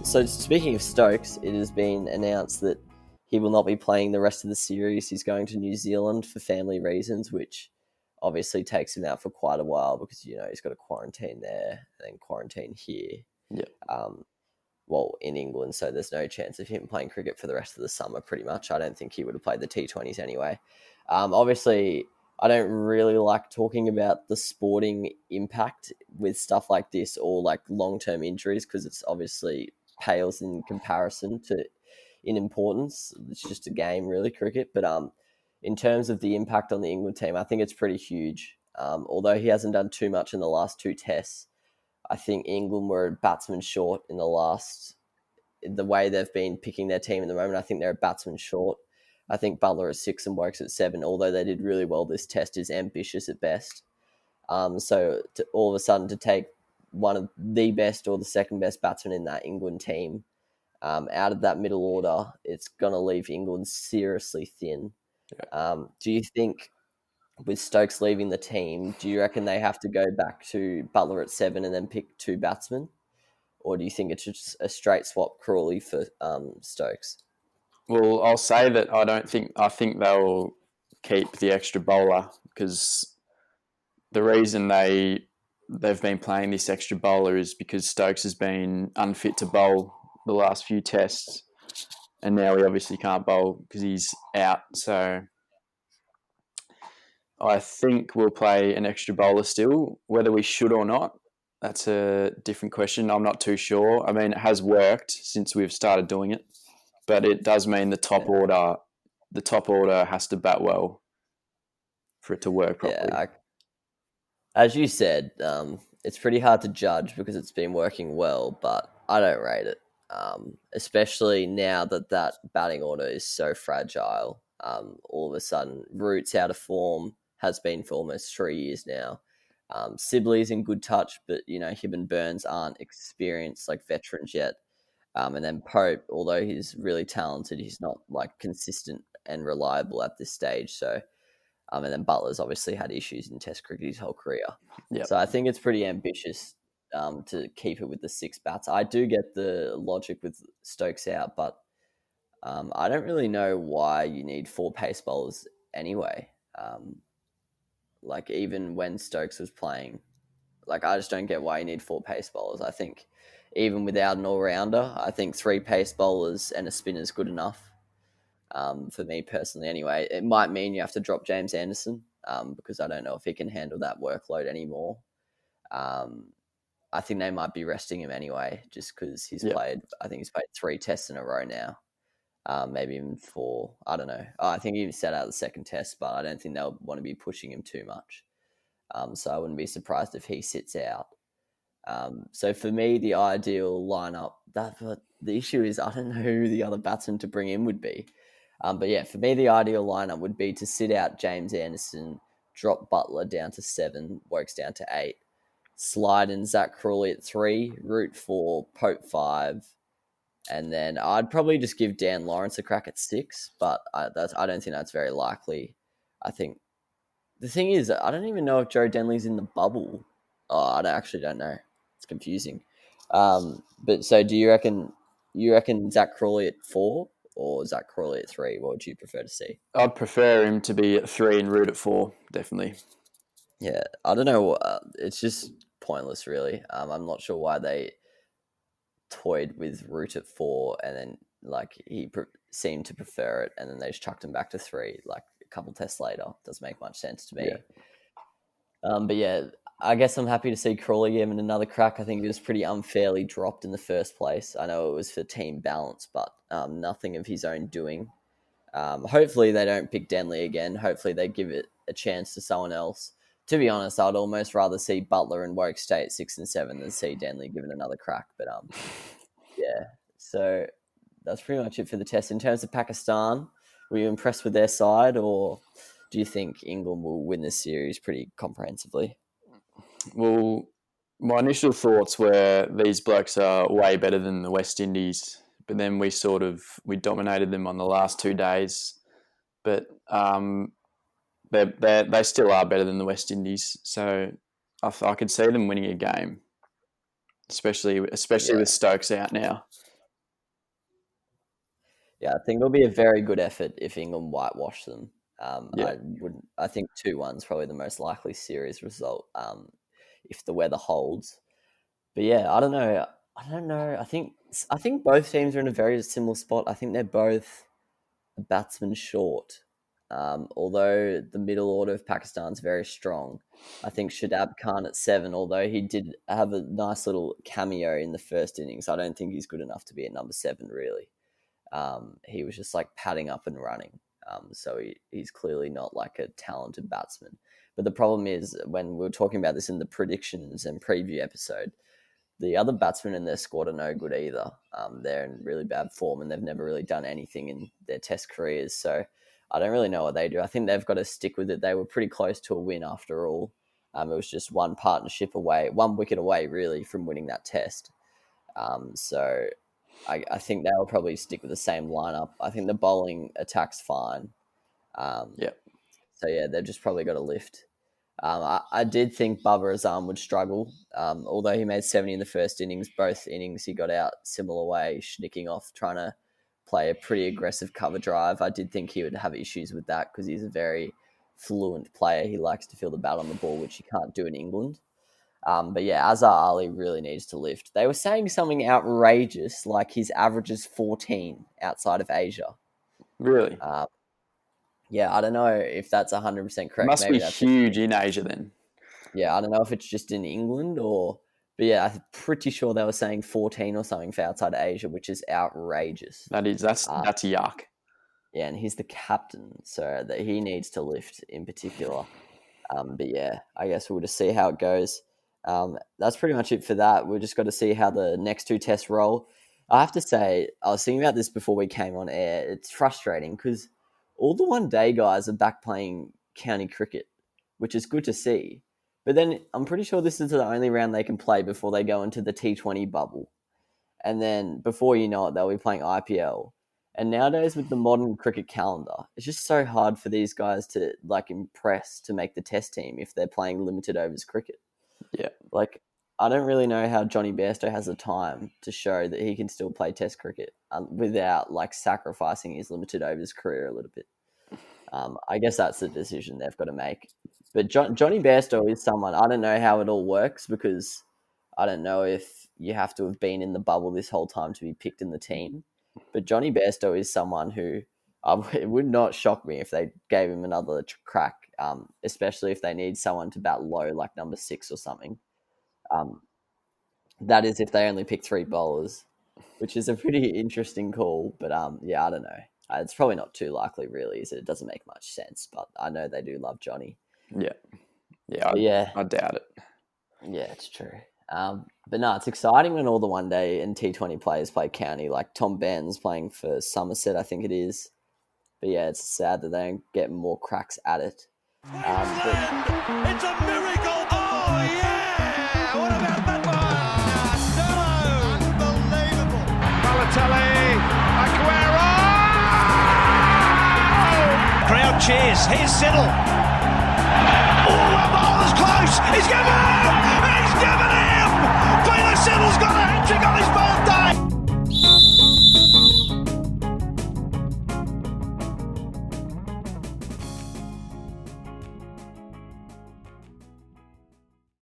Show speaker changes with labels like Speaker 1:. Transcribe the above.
Speaker 1: So speaking of Stokes, it has been announced that he will not be playing the rest of the series. He's going to New Zealand for family reasons, which obviously takes him out for quite a while because he's got to quarantine there and then quarantine here.
Speaker 2: Yeah.
Speaker 1: In England, so there's no chance of him playing cricket for the rest of the summer. Pretty much, I don't think he would have played the T20s anyway. Obviously, I don't really like talking about the sporting impact with stuff like this or like long-term injuries because it's obviously pales in comparison to in importance. It's just a game, really, cricket. But in terms of the impact on the England team, I think it's pretty huge. Although he hasn't done too much in the last two tests, I think England were a batsman short in the way they've been picking their team at the moment. I think they're a batsman short. I think Butler at 6 and Wokes at 7, although they did really well this test, is ambitious at best. So all of a sudden to take one of the best or the second best batsman in that England team out of that middle order, it's going to leave England seriously thin.
Speaker 2: Yeah.
Speaker 1: Do you think with Stokes leaving the team, do you reckon they have to go back to Butler at 7 and then pick two batsmen? Or do you think it's just a straight swap Crawley for Stokes?
Speaker 2: Well, I'll say that I think they'll keep the extra bowler because the reason they've been playing this extra bowler is because Stokes has been unfit to bowl the last few tests, and now he obviously can't bowl because he's out. So I think we'll play an extra bowler still. Whether we should or not, that's a different question. I'm not too sure. I mean, it has worked since we've started doing it, but it does mean the top order has to bat well for it to work properly.
Speaker 1: Yeah, as you said, it's pretty hard to judge because it's been working well, but I don't rate it, especially now that batting order is so fragile. All of a sudden, Root's out of form, has been for almost 3 years now. Sibley's in good touch, but him and Burns aren't experienced like veterans yet. And then Pope, although he's really talented, he's not like consistent and reliable at this stage. So, and then Butler's obviously had issues in Test cricket his whole career.
Speaker 2: Yep.
Speaker 1: So I think it's pretty ambitious to keep it with the 6 bats. I do get the logic with Stokes out, but I don't really know why you need 4 pace bowlers anyway. Like even when Stokes was playing, like I just don't get why you need 4 pace bowlers. I think even without an all-rounder, I think 3 pace bowlers and a spinner is good enough. For me personally, anyway, it might mean you have to drop James Anderson because I don't know if he can handle that workload anymore. I think they might be resting him anyway, just because he's played. I think he's played 3 tests in a row now, maybe even 4. I don't know. I think he set out the second test, but I don't think they'll want to be pushing him too much. So I wouldn't be surprised if he sits out. So for me, the ideal lineup. But the issue is I don't know who the other batsman to bring in would be. But yeah, for me, the ideal lineup would be to sit out James Anderson, drop Butler down to 7, Wokes down to 8, slide in Zach Crawley at 3, Root 4, Pope 5, and then I'd probably just give Dan Lawrence a crack at 6, but I don't think that's very likely. I think the thing is, I don't even know if Joe Denley's in the bubble. Oh, I actually don't know. It's confusing. But so do you reckon Zach Crawley at 4 or Zach Crawley at 3? What would you prefer to see?
Speaker 2: I'd prefer him to be at 3 and Root at 4, definitely.
Speaker 1: Yeah, I don't know. It's just pointless, really. I'm not sure why they toyed with Root at 4 and then like he seemed to prefer it and then they just chucked him back to 3 like a couple tests later. Doesn't make much sense to me.
Speaker 2: Yeah.
Speaker 1: But yeah, I guess I'm happy to see Crawley given another crack. I think he was pretty unfairly dropped in the first place. I know it was for team balance, but nothing of his own doing. Hopefully they don't pick Denley again. Hopefully they give it a chance to someone else. To be honest, I'd almost rather see Butler and Woke stay at 6 and 7 than see Denley given another crack. But yeah. So that's pretty much it for the test. In terms of Pakistan, were you impressed with their side, or do you think England will win this series pretty comprehensively?
Speaker 2: Well, my initial thoughts were these blokes are way better than the West Indies, but then we dominated them on the last 2 days. But they still are better than the West Indies, so I could see them winning a game. especially
Speaker 1: Yeah,
Speaker 2: with Stokes out now.
Speaker 1: yeah. I think it'll be a very good effort if England whitewash them.
Speaker 2: Yeah,
Speaker 1: I think 2-1's probably the most likely series result. If the weather holds. But yeah, I don't know. I don't know. I think both teams are in a very similar spot. I think they're both a batsman short. Although the middle order of Pakistan's very strong. I think Shadab Khan at 7, although he did have a nice little cameo in the first innings, I don't think he's good enough to be at number 7, really. He was just like padding up and running. So he's clearly not like a talented batsman. But the problem is, when we were talking about this in the predictions and preview episode, the other batsmen in their squad are no good either. They're in really bad form and they've never really done anything in their test careers. So I don't really know what they do. I think they've got to stick with it. They were pretty close to a win after all. It was just one wicket away, really, from winning that test. So I think they'll probably stick with the same lineup. I think the bowling attack's fine.
Speaker 2: yeah,
Speaker 1: So yeah, they've just probably got to lift. I did think Babar Azam would struggle, although he made 70 in the first innings. Both innings he got out similar way, schnicking off, trying to play a pretty aggressive cover drive. I did think he would have issues with that because he's a very fluent player. He likes to feel the bat on the ball, which he can't do in England. But yeah, Azhar Ali really needs to lift. They were saying something outrageous, like his average is 14 outside of Asia.
Speaker 2: really.
Speaker 1: Yeah, I don't know if that's 100%
Speaker 2: It
Speaker 1: correct.
Speaker 2: must be
Speaker 1: Maybe that's just
Speaker 2: huge in Asia then.
Speaker 1: yeah, I don't know if it's just in England or, but yeah, I'm pretty sure they were saying 14 or something for outside of Asia, which is outrageous.
Speaker 2: That's yuck.
Speaker 1: Yeah, and he's the captain, so that he needs to lift in particular. But yeah, I guess we'll just see how it goes. That's pretty much it for that. We've just got to see how the next 2 tests roll. I have to say, I was thinking about this before we came on air. It's frustrating because all the one-day guys are back playing county cricket, which is good to see. But then I'm pretty sure this is the only round they can play before they go into the T20 bubble. And then before you know it, they'll be playing IPL. And nowadays with the modern cricket calendar, it's just so hard for these guys to like impress to make the test team if they're playing limited overs cricket.
Speaker 2: Yeah,
Speaker 1: Like, I don't really know how Johnny Bairstow has the time to show that he can still play test cricket without like sacrificing his limited overs career a little bit. I guess that's the decision they've got to make. But Johnny Bairstow is someone, I don't know how it all works because I don't know if you have to have been in the bubble this whole time to be picked in the team. But Johnny Bairstow is someone who it would not shock me if they gave him another crack, especially if they need someone to bat low like number 6 or something. That is if they only pick 3 bowlers, which is a pretty interesting call. But yeah, I don't know. It's probably not too likely, really, is it? It doesn't make much sense, but I know they do love Johnny.
Speaker 2: yeah. I doubt it.
Speaker 1: Yeah, it's true. But no, it's exciting when all the one-day and T20 players play county, like Tom Ben's playing for Somerset, I think it is. But yeah, it's sad that they don't get more cracks at it.
Speaker 3: It's a miracle! Oh, yeah! What about that one? Unbelievable! Balotelli, Aguero! Crowd cheers. Here's Siddle.